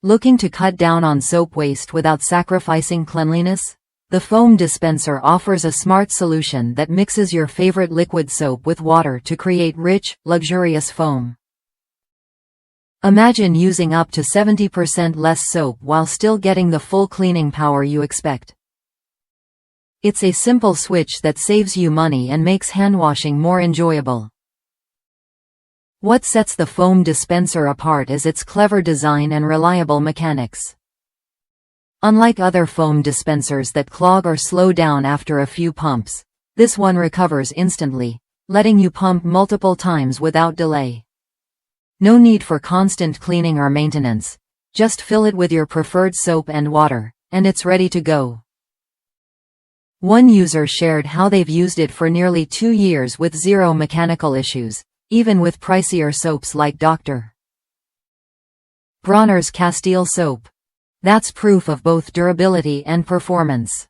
Looking to cut down on soap waste without sacrificing cleanliness? The FOAM Dispenser offers a smart solution that mixes your favorite liquid soap with water to create rich, luxurious foam. Imagine using up to 70% less soap while still getting the full cleaning power you expect. It's a simple switch that saves you money and makes handwashing more enjoyable. What sets the FOAM Dispenser apart is its clever design and reliable mechanics. Unlike other foam dispensers that clog or slow down after a few pumps, this one recovers instantly, letting you pump multiple times without delay. No need for constant cleaning or maintenance. Just fill it with your preferred soap and water, and it's ready to go. One user shared how they've used it for nearly 2 years with zero mechanical issues, even with pricier soaps like Dr. Bronner's Castile soap. That's proof of both durability and performance.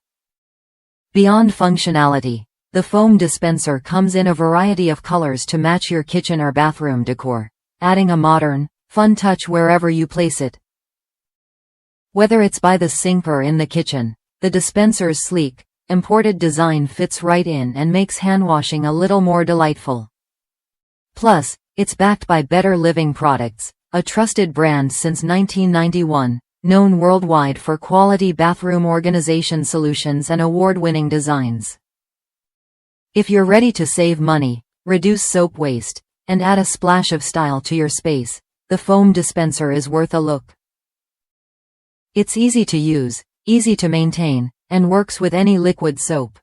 Beyond functionality, the FOAM Dispenser comes in a variety of colors to match your kitchen or bathroom decor, adding a modern, fun touch wherever you place it. Whether it's by the sink or in the kitchen, the dispenser's sleek, imported design fits right in and makes handwashing a little more delightful. Plus, it's backed by Better Living Products, a trusted brand since 1991, known worldwide for quality bathroom organization solutions and award-winning designs. If you're ready to save money, reduce soap waste, and add a splash of style to your space, the FOAM Dispenser is worth a look. It's easy to use, easy to maintain, and works with any liquid soap.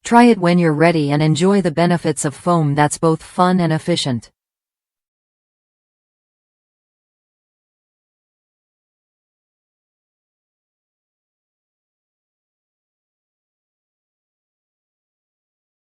Try it when you're ready and enjoy the benefits of foam that's both fun and efficient.